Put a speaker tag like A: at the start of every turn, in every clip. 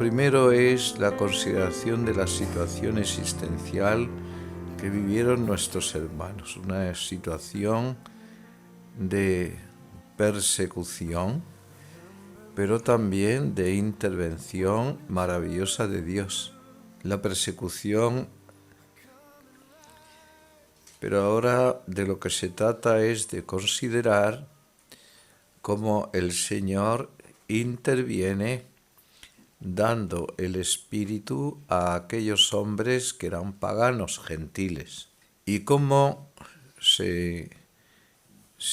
A: primero es la consideración de la situación existencial que vivieron nuestros hermanos, una situación de persecución, pero también de intervención maravillosa de Dios. La persecución, pero ahora de lo que se trata es de considerar cómo el Señor interviene dando el Espíritu a aquellos hombres que eran paganos, gentiles, y cómo se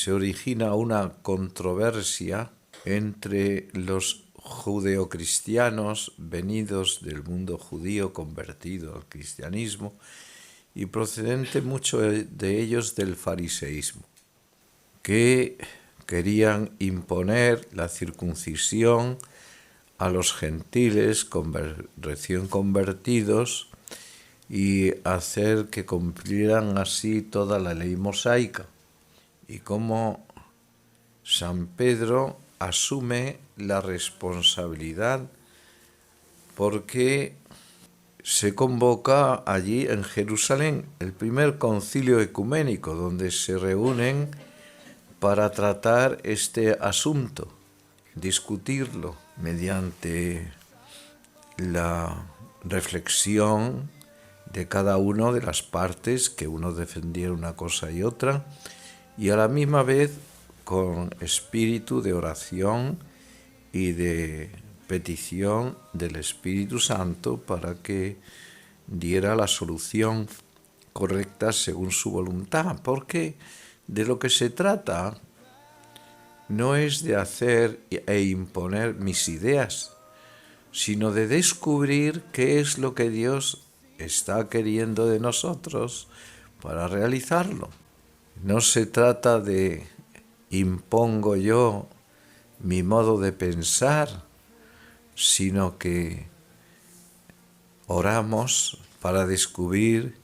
A: origina una controversia entre los judeocristianos venidos del mundo judío convertido al cristianismo y procedente mucho de ellos del fariseísmo, que querían imponer la circuncisión a los gentiles recién convertidos y hacer que cumplieran así toda la ley mosaica. Y cómo San Pedro asume la responsabilidad porque se convoca allí en Jerusalén el primer concilio ecuménico donde se reúnen para tratar este asunto, discutirlo mediante la reflexión de cada una de las partes, que uno defendiera una cosa y otra, y a la misma vez con espíritu de oración y de petición del Espíritu Santo para que diera la solución correcta según su voluntad, porque de lo que se trata no es de hacer e imponer mis ideas, sino de descubrir qué es lo que Dios está queriendo de nosotros para realizarlo. No se trata de impongo yo mi modo de pensar, sino que oramos para descubrir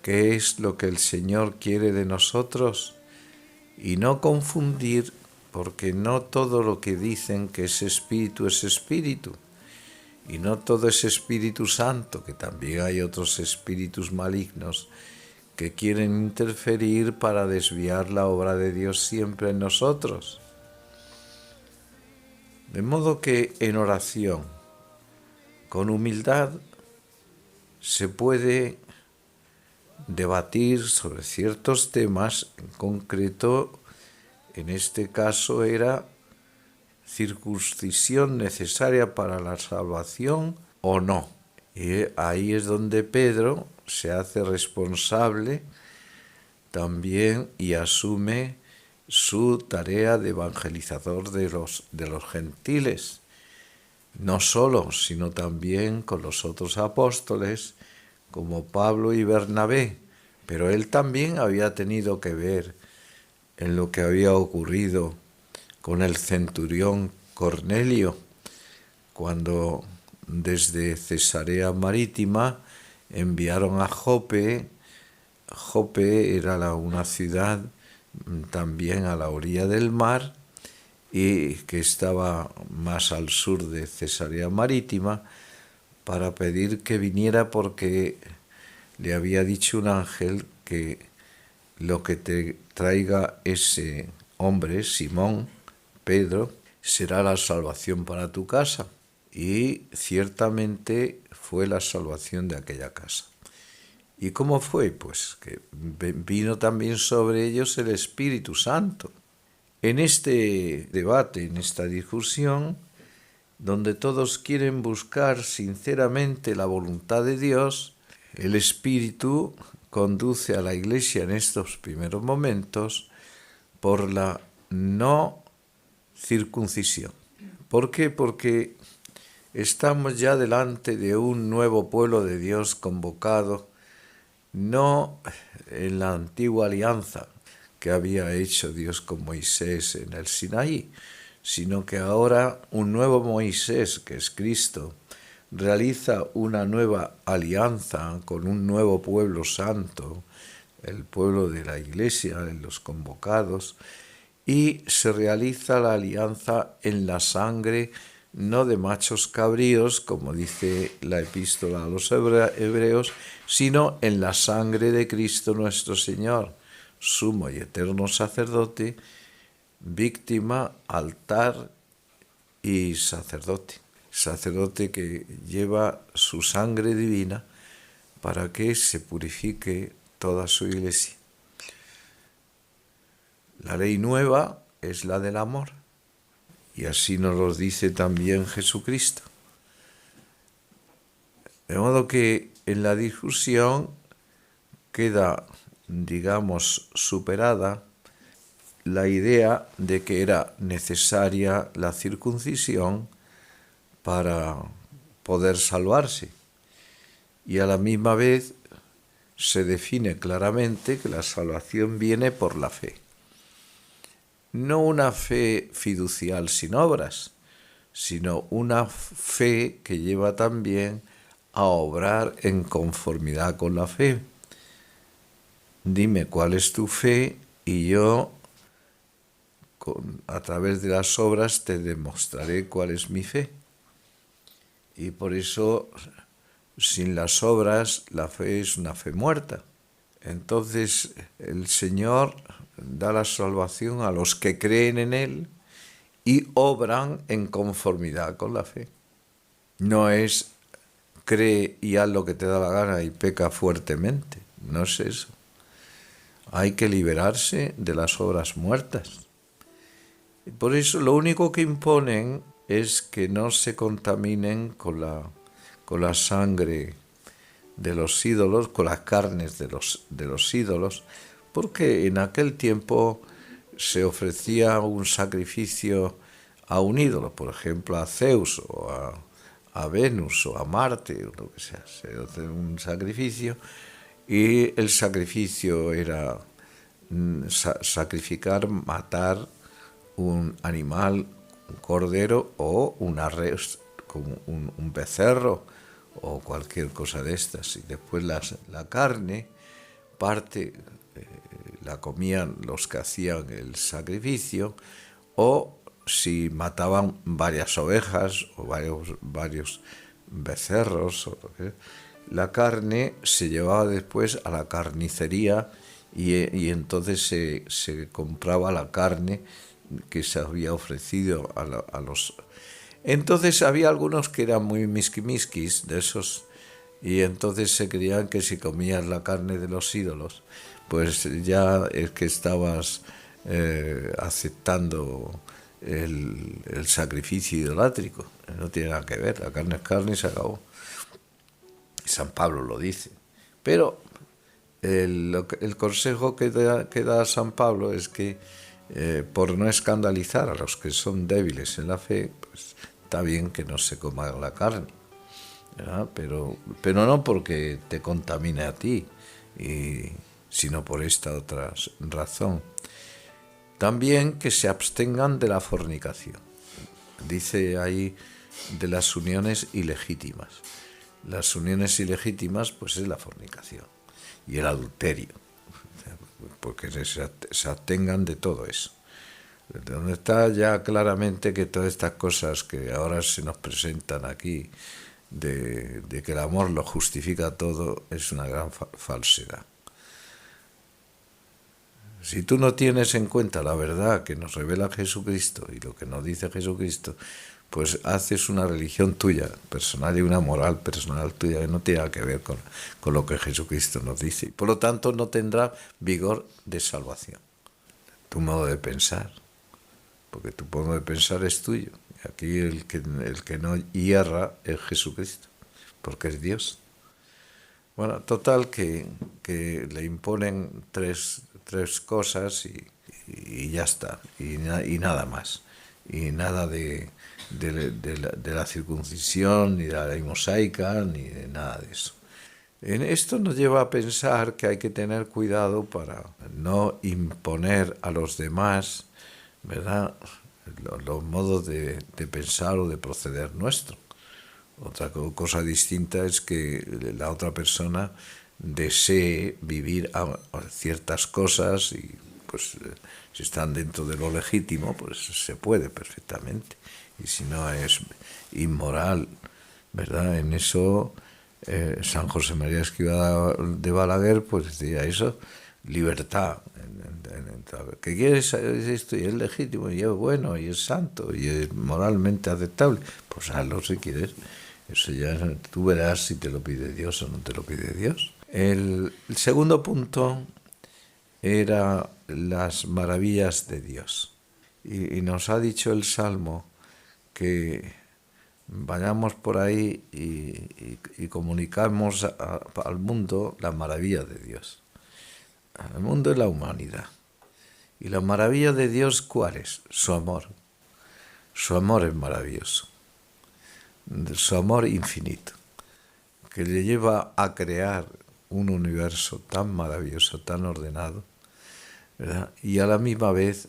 A: qué es lo que el Señor quiere de nosotros y no confundir, porque no todo lo que dicen que es espíritu, y no todo es Espíritu Santo, que también hay otros espíritus malignos que quieren interferir para desviar la obra de Dios siempre en nosotros. De modo que en oración, con humildad, se puede debatir sobre ciertos temas. En concreto, en este caso era circuncisión necesaria para la salvación o no. Y ahí es donde Pedro se hace responsable también y asume su tarea de evangelizador de los gentiles, no solo, sino también con los otros apóstoles, como Pablo y Bernabé, pero él también había tenido que ver en lo que había ocurrido con el centurión Cornelio, cuando desde Cesarea Marítima enviaron a Jope. Jope era una ciudad también a la orilla del mar y que estaba más al sur de Cesarea Marítima, para pedir que viniera porque le había dicho un ángel que lo que te traiga ese hombre, Simón, Pedro, será la salvación para tu casa. Y ciertamente fue la salvación de aquella casa. ¿Y cómo fue? Pues que vino también sobre ellos el Espíritu Santo. En este debate, en esta discusión, donde todos quieren buscar sinceramente la voluntad de Dios, el Espíritu conduce a la Iglesia en estos primeros momentos por la no circuncisión. ¿Por qué? Porque estamos ya delante de un nuevo pueblo de Dios convocado, no en la antigua alianza que había hecho Dios con Moisés en el Sinaí, sino que ahora un nuevo Moisés, que es Cristo, realiza una nueva alianza con un nuevo pueblo santo, el pueblo de la Iglesia, en los convocados, y se realiza la alianza en la sangre no de machos cabríos, como dice la epístola a los hebreos, sino en la sangre de Cristo nuestro Señor, sumo y eterno sacerdote, víctima, altar y sacerdote. Sacerdote que lleva su sangre divina para que se purifique toda su iglesia. La ley nueva es la del amor, y así nos lo dice también Jesucristo. De modo que en la discusión queda, digamos, superada la idea de que era necesaria la circuncisión para poder salvarse. Y a la misma vez se define claramente que la salvación viene por la fe. No una fe fiducial sin obras, sino una fe que lleva también a obrar en conformidad con la fe. Dime cuál es tu fe y yo a través de las obras te demostraré cuál es mi fe. Y por eso, sin las obras, la fe es una fe muerta. Entonces, el Señor da la salvación a los que creen en Él y obran en conformidad con la fe. No es cree y haz lo que te da la gana y peca fuertemente. No es eso. Hay que liberarse de las obras muertas. Y por eso lo único que imponen es que no se contaminen con la sangre de los ídolos, con las carnes de los ídolos, porque en aquel tiempo se ofrecía un sacrificio a un ídolo, por ejemplo a Zeus o a Venus o a Marte, o lo que sea. Se hace un sacrificio y el sacrificio era sacrificar, matar un animal, un cordero o una res, como un becerro o cualquier cosa de estas. Y después la carne, parte la comían los que hacían el sacrificio, o si mataban varias ovejas o varios becerros, la carne se llevaba después a la carnicería y entonces se compraba la carne que se había ofrecido a los... Entonces había algunos que eran muy misquismiquis de esos, y entonces se creían que si comías la carne de los ídolos, pues ya es que estabas aceptando el sacrificio idolátrico. No tiene nada que ver, la carne es carne y se acabó. San Pablo lo dice. Pero el consejo que da San Pablo es que por no escandalizar a los que son débiles en la fe, pues está bien que no se coma la carne, ¿verdad? Pero no porque te contamine a ti, sino por esta otra razón. También que se abstengan de la fornicación. Dice ahí de las uniones ilegítimas. Las uniones ilegítimas pues es la fornicación y el adulterio, porque se abstengan de todo eso. Donde está ya claramente que todas estas cosas que ahora se nos presentan aquí, de que el amor lo justifica todo, es una gran falsedad. Si tú no tienes en cuenta la verdad que nos revela Jesucristo y lo que nos dice Jesucristo, pues haces una religión tuya, personal, y una moral personal tuya que no tiene nada que ver con lo que Jesucristo nos dice. Por lo tanto, no tendrá vigor de salvación. Tu modo de pensar, porque tu modo de pensar es tuyo. Aquí el que no hierra es Jesucristo, porque es Dios. Bueno, total que le imponen tres cosas y ya está, y nada más. Y nada de la circuncisión, ni de la ley mosaica, ni de nada de eso. En esto nos lleva a pensar que hay que tener cuidado para no imponer a los demás, ¿verdad?, los modos de pensar o de proceder nuestro. Otra cosa distinta es que la otra persona desee vivir a ciertas cosas y pues si están dentro de lo legítimo, pues se puede perfectamente. y si no es inmoral, ¿verdad? En eso San José María Escrivá de Balaguer pues decía eso, libertad. ¿Qué quieres? Es esto y es legítimo y es bueno y es santo y es moralmente aceptable. Pues hazlo si quieres. Eso ya tú verás si te lo pide Dios o no te lo pide Dios. El segundo punto era las maravillas de Dios. Y nos ha dicho el Salmo que vayamos por ahí y comunicamos al mundo la maravilla de Dios. Al mundo y la humanidad. ¿Y la maravilla de Dios cuál es? Su amor. Su amor es maravilloso. Su amor infinito, que le lleva a crear un universo tan maravilloso, tan ordenado, ¿verdad? Y a la misma vez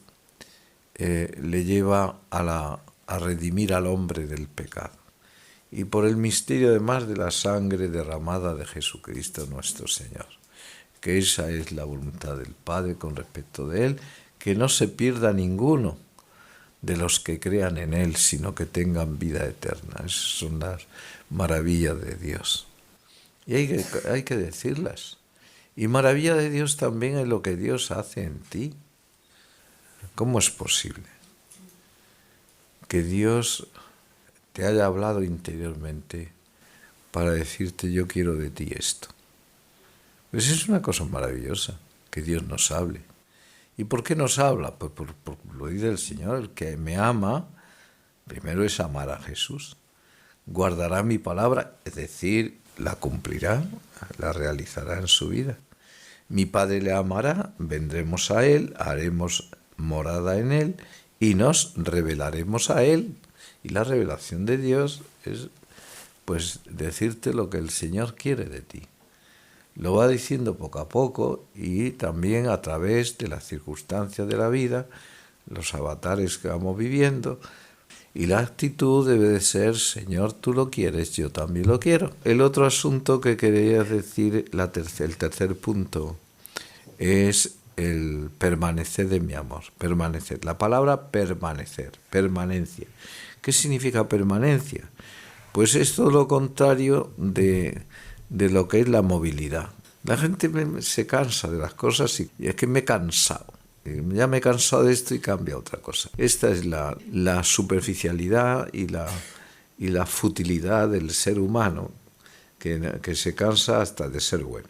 A: le lleva a redimir al hombre del pecado. Y por el misterio además de la sangre derramada de Jesucristo nuestro Señor, que esa es la voluntad del Padre con respecto de Él, que no se pierda ninguno de los que crean en Él, sino que tengan vida eterna. Esas son las maravillas de Dios. Y hay que decirlas. Y maravilla de Dios también es lo que Dios hace en ti. ¿Cómo es posible que Dios te haya hablado interiormente para decirte yo quiero de ti esto? Pues es una cosa maravillosa, que Dios nos hable. ¿Y por qué nos habla? Pues por lo dice el Señor, el que me ama, primero es amar a Jesús. Guardará mi palabra, es decir, la cumplirá, la realizará en su vida. Mi Padre le amará, vendremos a Él, haremos morada en Él y nos revelaremos a Él. Y la revelación de Dios es, pues, decirte lo que el Señor quiere de ti. Lo va diciendo poco a poco y también a través de las circunstancias de la vida, los avatares que vamos viviendo. Y la actitud debe de ser, Señor, tú lo quieres, yo también lo quiero. El otro asunto que quería decir, el tercer punto, es el permanecer de mi amor. Permanecer. La palabra permanecer, permanencia. ¿Qué significa permanencia? Pues es todo lo contrario de lo que es la movilidad. La gente se cansa de las cosas y es que me he cansado. Ya me he cansado de esto y cambia a otra cosa. Esta es la superficialidad y la futilidad del ser humano que se cansa hasta de ser bueno,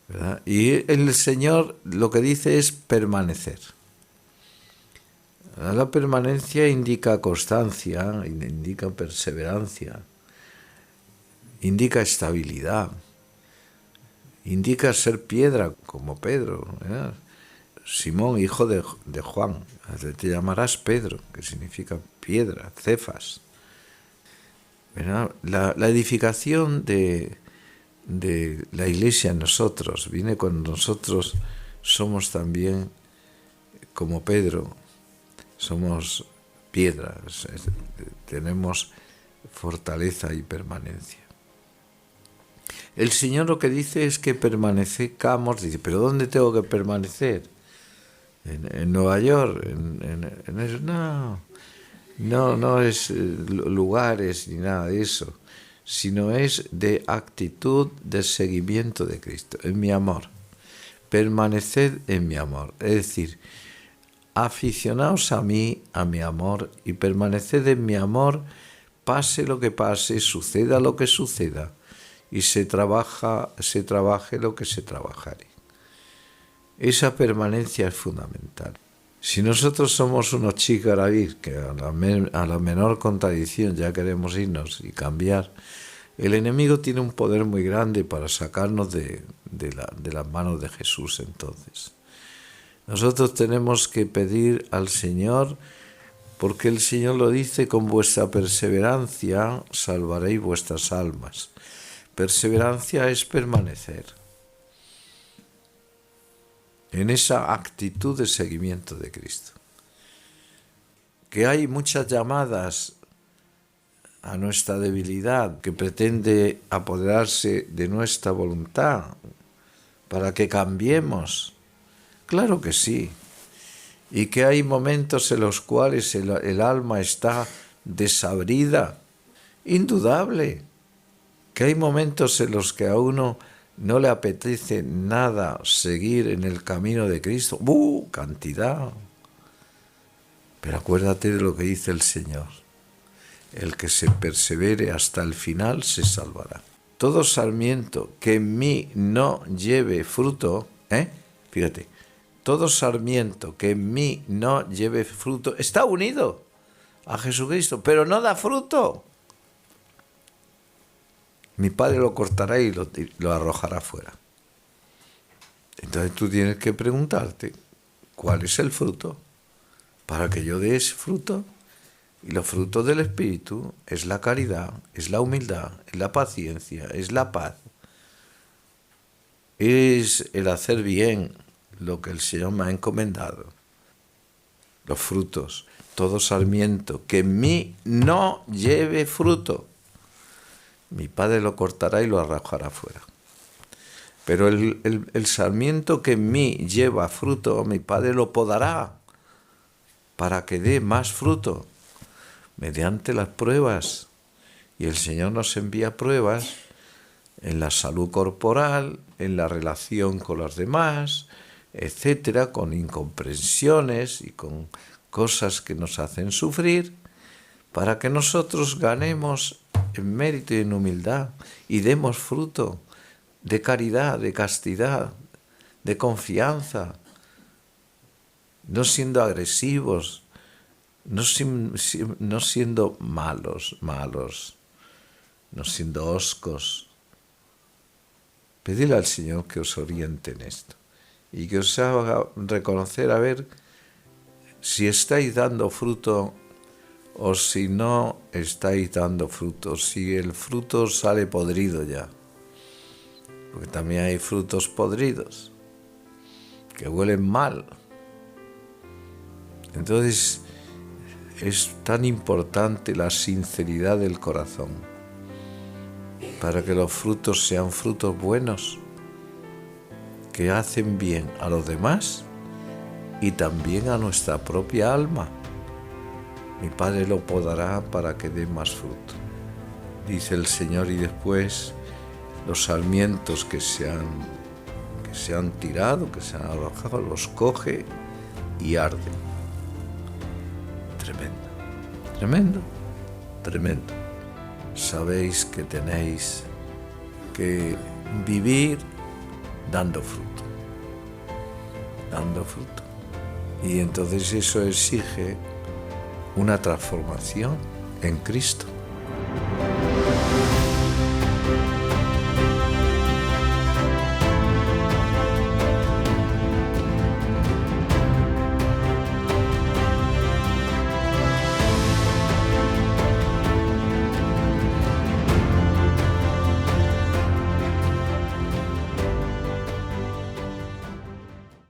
A: ¿verdad? Y el Señor lo que dice es permanecer. La permanencia indica constancia, indica perseverancia, indica estabilidad, indica ser piedra como Pedro, ¿verdad? Simón, hijo de Juan, te llamarás Pedro, que significa piedra, Cefas. ¿Verdad? La edificación de la Iglesia en nosotros viene cuando nosotros somos también como Pedro, somos piedras, tenemos fortaleza y permanencia. El Señor lo que dice es que permanezcamos, dice, ¿pero dónde tengo que permanecer? En Nueva York, en eso, no es lugares ni nada de eso, sino es de actitud de seguimiento de Cristo, en mi amor. Permaneced en mi amor, es decir, aficionaos a mí, a mi amor, y permaneced en mi amor, pase lo que pase, suceda lo que suceda, y se trabaje lo que se trabajare. Esa permanencia es fundamental. Si nosotros somos unos chicarabís que a la menor contradicción ya queremos irnos y cambiar, el enemigo tiene un poder muy grande para sacarnos de las manos de Jesús entonces. Nosotros tenemos que pedir al Señor, porque el Señor lo dice, con vuestra perseverancia salvaréis vuestras almas. Perseverancia es permanecer en esa actitud de seguimiento de Cristo. Que hay muchas llamadas a nuestra debilidad que pretende apoderarse de nuestra voluntad para que cambiemos. Claro que sí. Y que hay momentos en los cuales el alma está desabrida. Indudable que hay momentos en los que a uno no le apetece nada seguir en el camino de Cristo. ¡Cantidad! Pero acuérdate de lo que dice el Señor. El que se persevere hasta el final se salvará. Todo sarmiento que en mí no lleve fruto, fíjate, todo sarmiento que en mí no lleve fruto está unido a Jesucristo, pero no da fruto. Mi Padre lo cortará y lo arrojará fuera. Entonces tú tienes que preguntarte, ¿cuál es el fruto? Para que yo dé ese fruto. Y los frutos del Espíritu es la caridad, es la humildad, es la paciencia, es la paz. Es el hacer bien lo que el Señor me ha encomendado. Los frutos, todo sarmiento que en mí no lleve fruto, mi Padre lo cortará y lo arrojará fuera. Pero el sarmiento que en mí lleva fruto, mi Padre lo podará para que dé más fruto mediante las pruebas. Y el Señor nos envía pruebas en la salud corporal, en la relación con los demás, etcétera, con incomprensiones y con cosas que nos hacen sufrir, para que nosotros ganemos en mérito y en humildad y demos fruto de caridad, de castidad, de confianza, no siendo agresivos, no siendo malos, no siendo hoscos. Pedidle al Señor que os oriente en esto y que os haga reconocer a ver si estáis dando fruto o si no estáis dando fruto, si el fruto sale podrido ya. Porque también hay frutos podridos que huelen mal. Entonces es tan importante la sinceridad del corazón para que los frutos sean frutos buenos, que hacen bien a los demás y también a nuestra propia alma. Mi Padre lo podará para que dé más fruto, dice el Señor, y después los sarmientos que se han tirado, que se han arrojado, los coge y arde. Tremendo, tremendo, tremendo. Sabéis que tenéis que vivir dando fruto, dando fruto. Y entonces eso exige una transformación en Cristo.